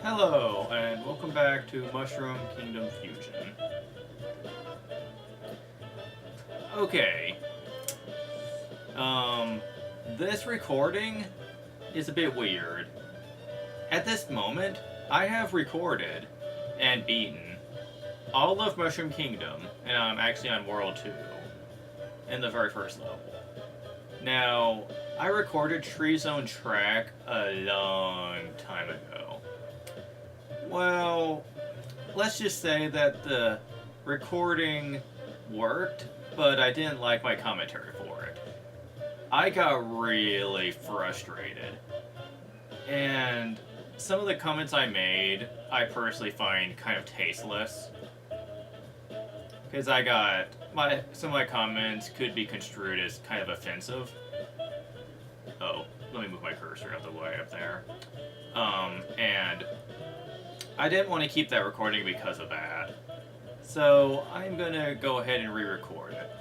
Hello, and welcome back to Mushroom Kingdom Fusion. Okay, um, this recording is a bit weird. At this moment, I have recorded and beaten all of Mushroom Kingdom, and I'm actually on World 2, in the very first level. Now, I recorded Tree Zone Track a long time ago. Well, let's just say that the recording worked, but I didn't like my commentary for it. I got really frustrated. And some of the comments I made, I personally find kind of tasteless. Because some of my comments could be construed as kind of offensive. Oh, let me move my cursor out the way up there. And I didn't want to keep that recording because of that. So I'm going to go ahead and re-record it.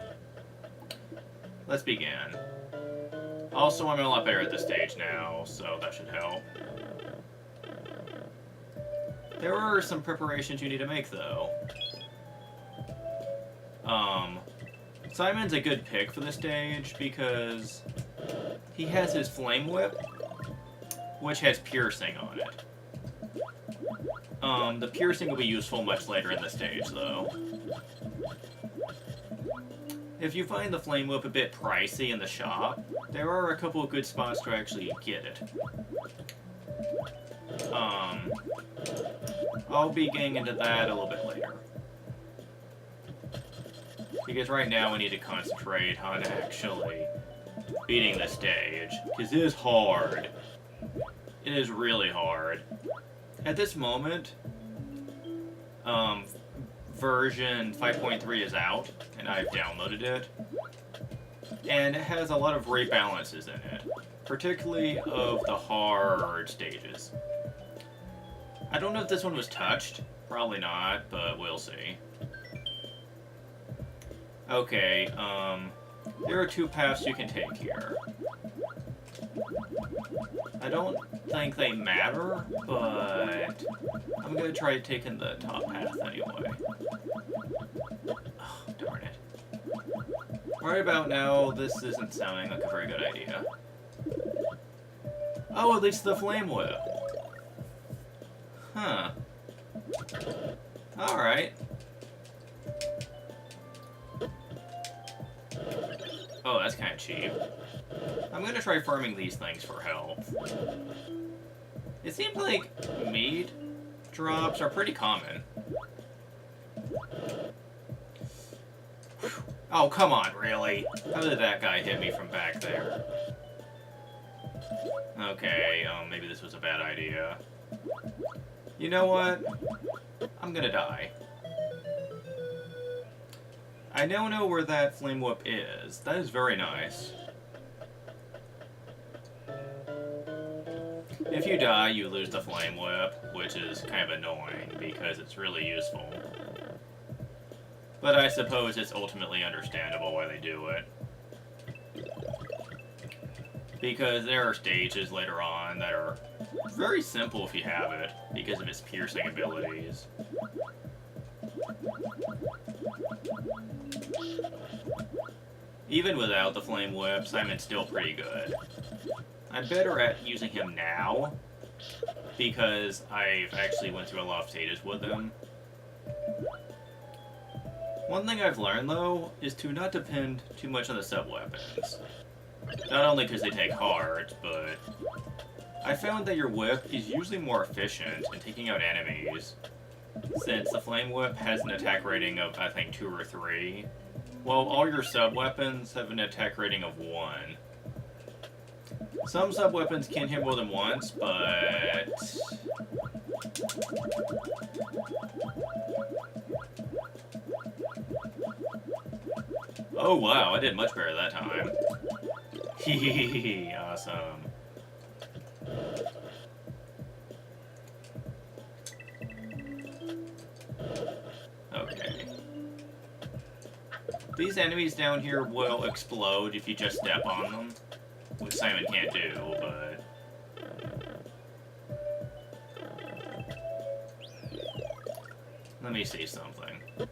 Let's begin. Also, I'm a lot better at this stage now, so that should help. There are some preparations you need to make, though. Simon's a good pick for this stage because he has his Flame Whip, which has piercing on it. The piercing will be useful much later in the stage, though. If you find the Flame Whip a bit pricey in the shop, there are a couple of good spots to actually get it. I'll be getting into that a little bit later. Because right now we need to concentrate on actually beating the stage, because it is hard. It is really hard. At this moment, version 5.3 is out, and I've downloaded it. And it has a lot of rebalances in it, particularly of the hard stages. I don't know if this one was touched. Probably not, but we'll see. Okay, there are two paths you can take here. I don't think they matter, but I'm gonna try taking the top path anyway. Oh, darn it. Right about now, this isn't sounding like a very good idea. Oh, at least the Flame Whip. Huh. Alright. Oh, that's kind of cheap. I'm gonna try farming these things for health. It seems like meat drops are pretty common. Oh, come on, really? How did that guy hit me from back there? Okay, maybe this was a bad idea. You know what? I'm gonna die. I now know where that Flame Whip is. That is very nice. If you die, you lose the Flame Whip, which is kind of annoying because it's really useful. But I suppose it's ultimately understandable why they do it. Because there are stages later on that are very simple if you have it, because of its piercing abilities. Even without the Flame Whip, Simon's still pretty good. I'm better at using him now, because I've actually went through a lot of stages with him. One thing I've learned, though, is to not depend too much on the sub-weapons. Not only because they take hearts, but I found that your whip is usually more efficient in taking out enemies, since the Flame Whip has an attack rating of, I think, 2 or 3, while all your sub-weapons have an attack rating of 1. Some sub-weapons can hit more than once, but oh wow, I did much better that time. Hehehe, awesome. Okay. These enemies down here will explode if you just step on them, which Simon can't do, but let me see something.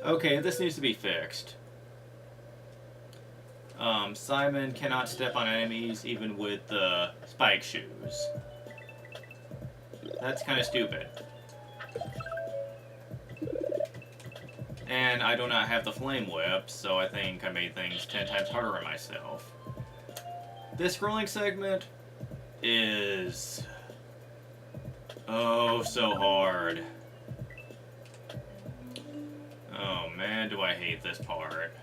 Okay, this needs to be fixed. Simon cannot step on enemies even with the spike shoes. That's kind of stupid. And I do not have the flame whip, so I think I made things 10 times harder on myself. This scrolling segment is... oh, so hard. Oh man, do I hate this part.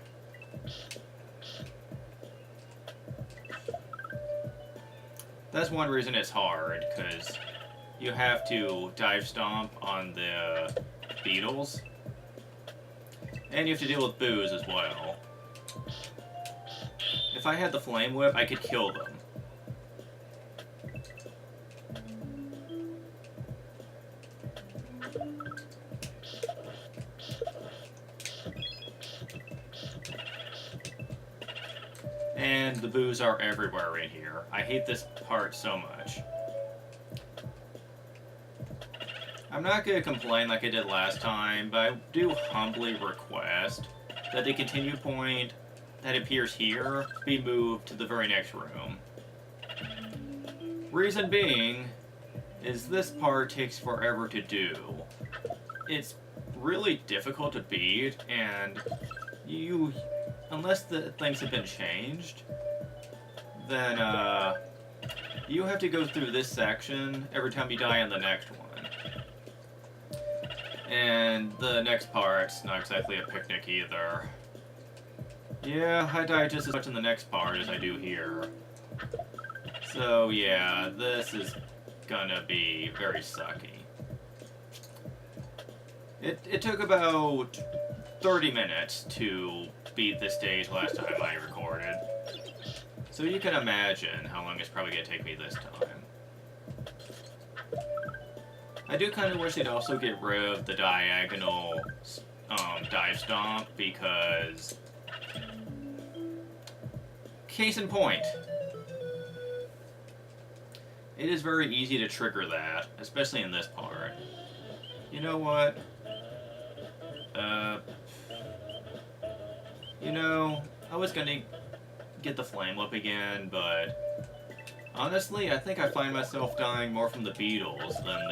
That's one reason it's hard, because you have to dive stomp on the beetles. And you have to deal with boos as well. If I had the flame whip, I could kill them. And the boos are everywhere right here. I hate this part so much. I'm not going to complain like I did last time, but I do humbly request that the continue point that appears here be moved to the very next room. Reason being is this part takes forever to do. It's really difficult to beat, and unless the things have been changed, then you have to go through this section every time you die on the next one. And the next part's not exactly a picnic either. Yeah, I die just as much in the next part as I do here. So yeah, this is gonna be very sucky. It took about 30 minutes to beat this stage last time I recorded. So you can imagine how long it's probably gonna take me this time. I do kind of wish they'd also get rid of the diagonal dive stomp, because... case in point. It is very easy to trigger that, especially in this part. You know what? You know, I was gonna get the flame whip again, but... honestly, I think I find myself dying more from the beetles than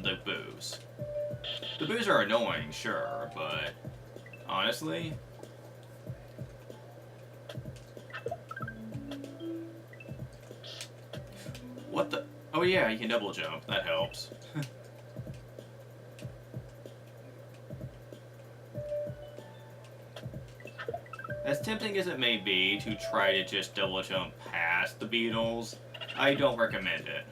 the boos. The boos are annoying, sure, but honestly... what the... oh yeah, you can double jump. That helps. As tempting as it may be to try to just double jump past the beetles, I don't recommend it.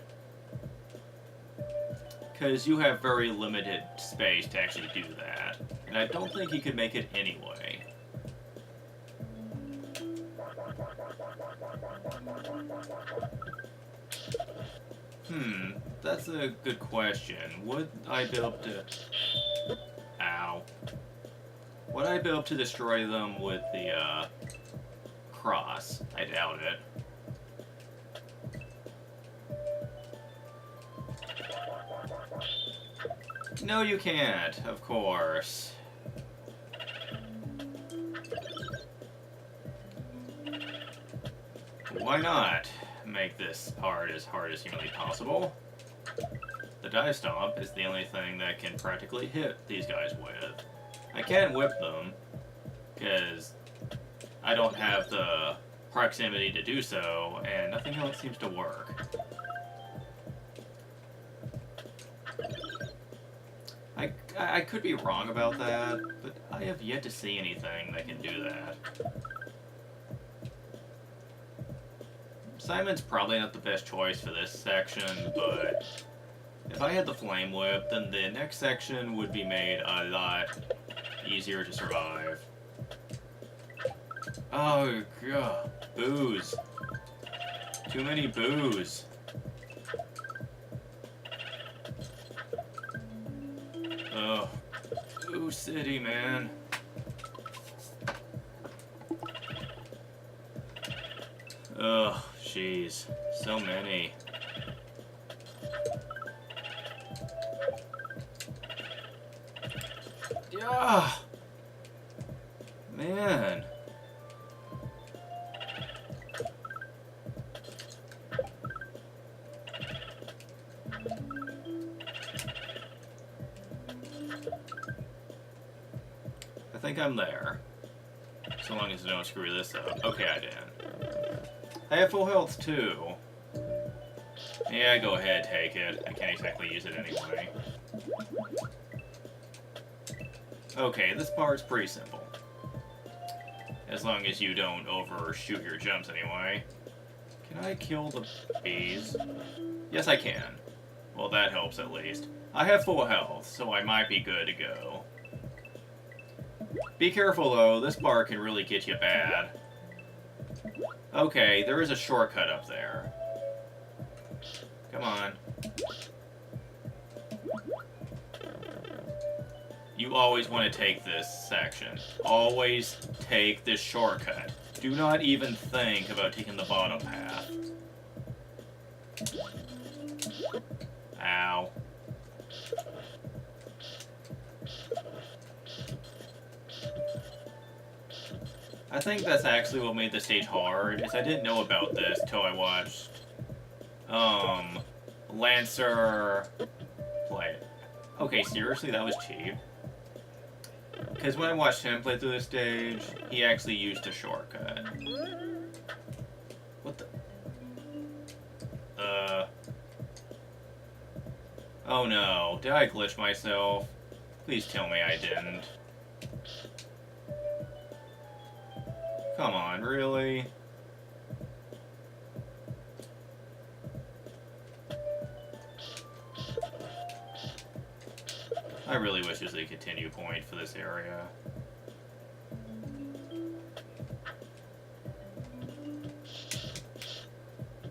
Because you have very limited space to actually do that, and I don't think you could make it anyway. That's a good question. Would I be able to... ow. Would I be able to destroy them with the, cross? I doubt it. No, you can't, of course. Why not make this part as hard as humanly possible? The dive stomp is the only thing that can practically hit these guys with. I can whip them, because I don't have the proximity to do so, and nothing else seems to work. I could be wrong about that, but I have yet to see anything that can do that. Simon's probably not the best choice for this section, but if I had the flame whip, then the next section would be made a lot easier to survive. Oh god, boos. Too many boos. Ugh. Boo City, man. Ugh, jeez. So many. Yeah. Man. I think I'm there. So long as I don't screw this up. Okay, I didn't. I have full health too. Yeah, go ahead, take it. I can't exactly use it anyway. Okay, this part's pretty simple. As long as you don't overshoot your jumps anyway. Can I kill the bees? Yes, I can. Well, that helps at least. I have full health, so I might be good to go. Be careful though, this bar can really get you bad. Okay, there is a shortcut up there. Come on. You always want to take this section. Always take this shortcut. Do not even think about taking the bottom path. Ow. I think that's actually what made the stage hard, is I didn't know about this till I watched Lancer play it. Okay, seriously, that was cheap. Because when I watched him play through the stage, he actually used a shortcut. What the? Oh no, did I glitch myself? Please tell me I didn't. Come on, really? I really wish there's a continue point for this area.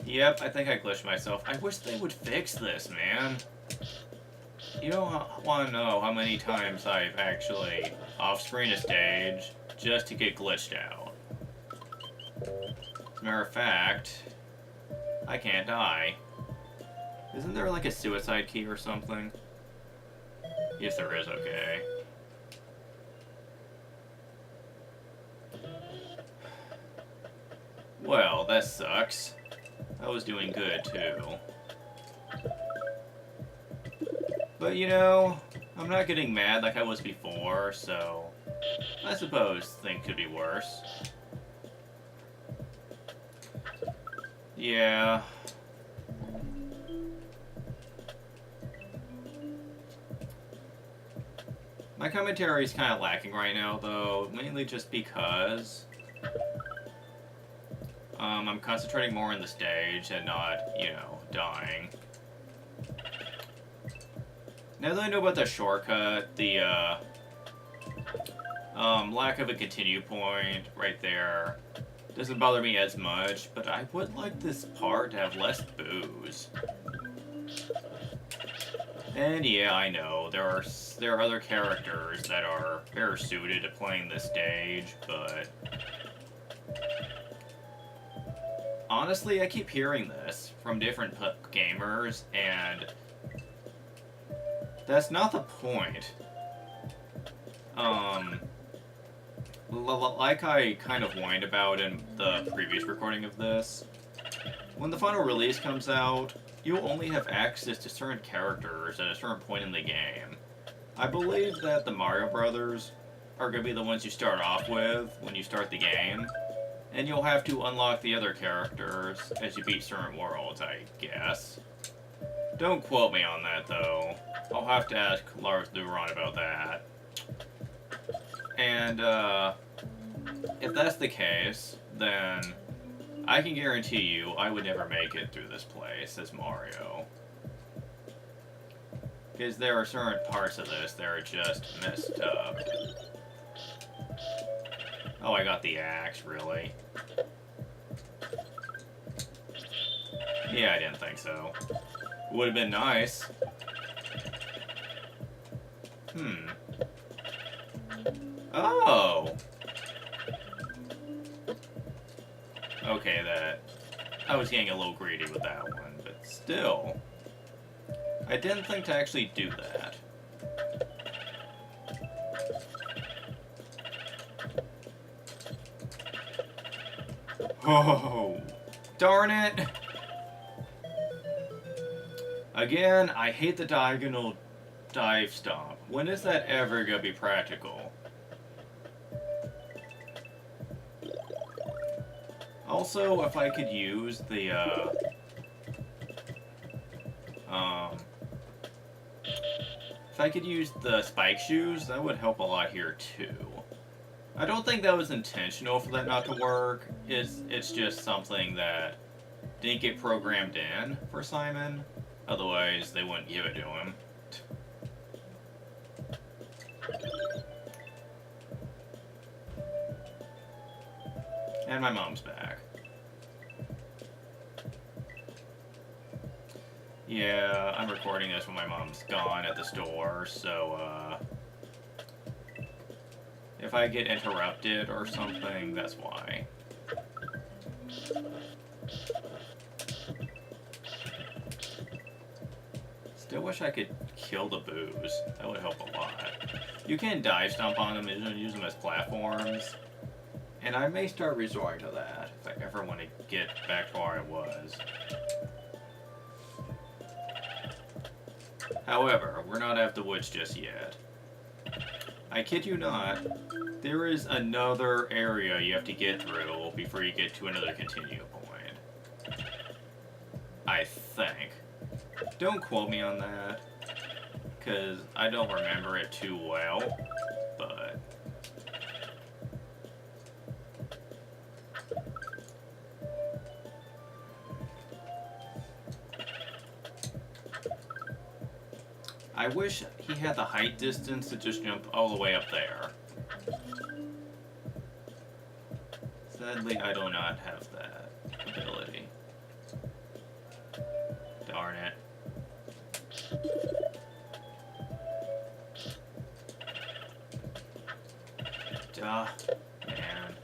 Yep, I think I glitched myself. I wish they would fix this, man. You don't want to know how many times I've actually off-screen a stage just to get glitched out. As a matter of fact, I can't die. Isn't there like a suicide key or something? Yes, there is, okay. Well, that sucks. I was doing good, too. But, you know, I'm not getting mad like I was before, so I suppose things could be worse. Yeah. My commentary is kind of lacking right now, though, mainly just because I'm concentrating more on the stage and not, you know, dying. Now that I know about the shortcut, the lack of a continue point right there doesn't bother me as much, but I would like this part to have less booze. And yeah, I know, there are other characters that are better suited to playing this stage, but honestly, I keep hearing this from different gamers, and that's not the point. Like I kind of whined about in the previous recording of this, when the final release comes out, you'll only have access to certain characters at a certain point in the game. I believe that the Mario Brothers are going to be the ones you start off with when you start the game, and you'll have to unlock the other characters as you beat certain worlds, I guess. Don't quote me on that, though. I'll have to ask Lars Luron about that. And, if that's the case, then I can guarantee you I would never make it through this place as Mario. Because there are certain parts of this that are just messed up. Oh, I got the axe, really? Yeah, I didn't think so. Would have been nice. Oh! Okay, I was getting a little greedy with that one, but still. I didn't think to actually do that. Oh, darn it! Again, I hate the diagonal dive stomp. When is that ever gonna be practical? Also, if I could use the, if I could use the spike shoes, that would help a lot here, too. I don't think that was intentional for that not to work. It's just something that didn't get programmed in for Simon. Otherwise, they wouldn't give it to him. And my mom's back. Yeah, I'm recording this when my mom's gone at the store, so, if I get interrupted or something, that's why. Still wish I could kill the boos. That would help a lot. You can dive stomp on them and use them as platforms. And I may start resorting to that if I ever want to get back to where I was. However, we're not at the woods just yet. I kid you not, there is another area you have to get through before you get to another continue point. I think. Don't quote me on that, because I don't remember it too well, but... I wish he had the height distance to just jump all the way up there. Sadly, I do not have that ability. Darn it. Duh, man.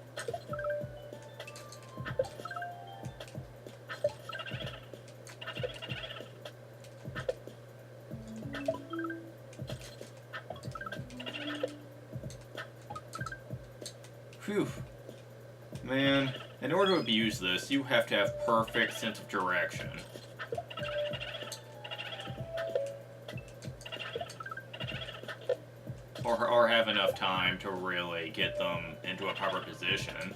Phew. Man, in order to abuse this, you have to have perfect sense of direction. Or have enough time to really get them into a proper position.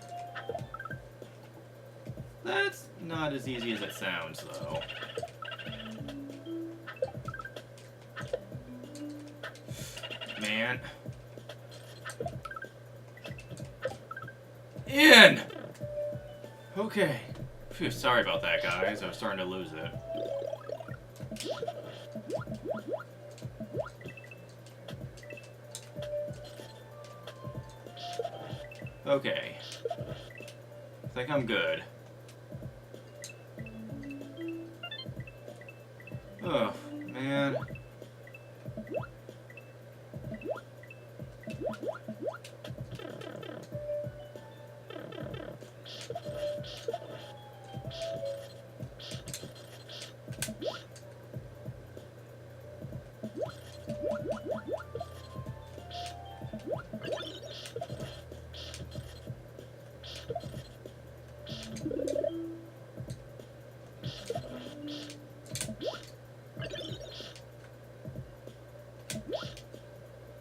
That's not as easy as it sounds, though. Man. In! Okay. Phew, sorry about that, guys. I was starting to lose it. Okay. I think I'm good. Oh, man.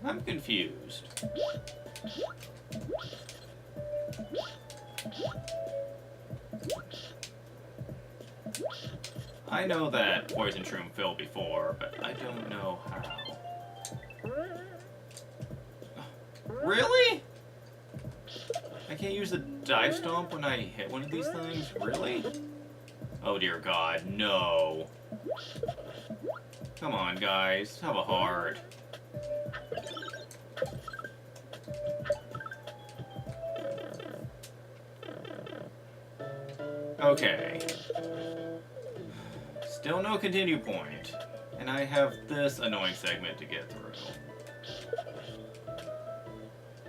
I'm confused. I know that Poison Shroom fell before, but I don't know how. Really? I can't use the dive stomp when I hit one of these things? Really? Oh dear God, no. Come on, guys. Have a heart. Okay. Still no continue point. And I have this annoying segment to get through.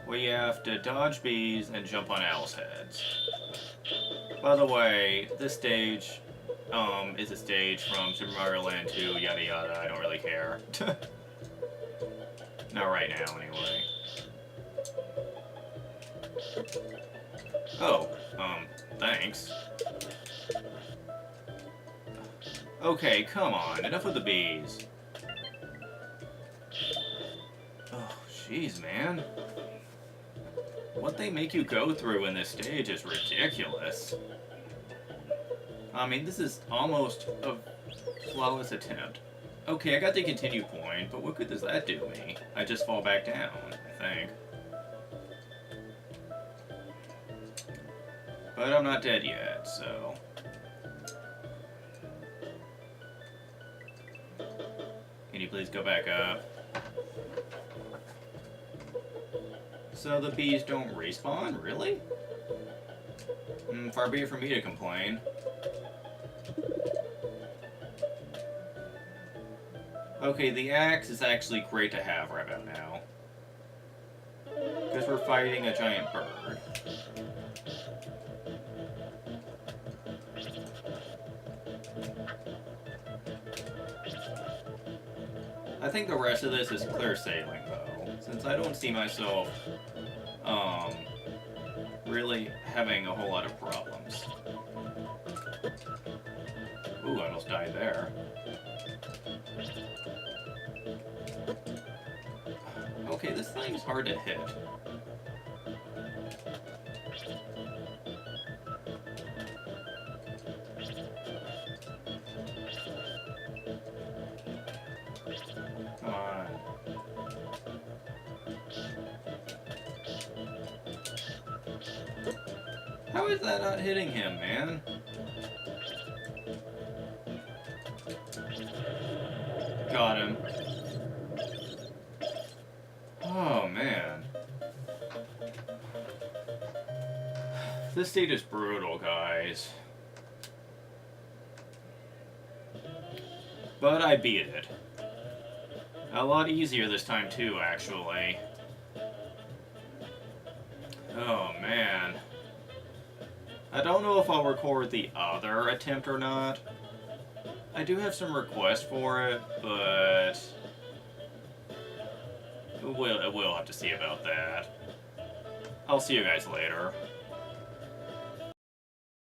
We have to dodge bees and jump on owl's heads. By the way, this stage is a stage from Super Mario Land 2, yada yada, I don't really care. Not right now, anyway. Oh, thanks. Okay, come on, enough with the bees. Oh, jeez, man. What they make you go through in this stage is ridiculous. I mean, this is almost a flawless attempt. Okay, I got the continue point, but what good does that do me? I just fall back down, I think. But I'm not dead yet, so... Can you please go back up? So the bees don't respawn? Really? Far be it from me to complain. Okay, the axe is actually great to have right about now. Because we're fighting a giant bird. I think the rest of this is clear sailing, though, since I don't see myself, really having a whole lot of problems. Ooh, I almost died there. Okay, this thing's hard to hit. Come on. How is that not hitting him, man? Got him. Oh, man. This stage is brutal, guys. But I beat it. A lot easier this time, too, actually. Oh, man. I don't know if I'll record the other attempt or not. I do have some requests for it, but... we'll have to see about that. I'll see you guys later.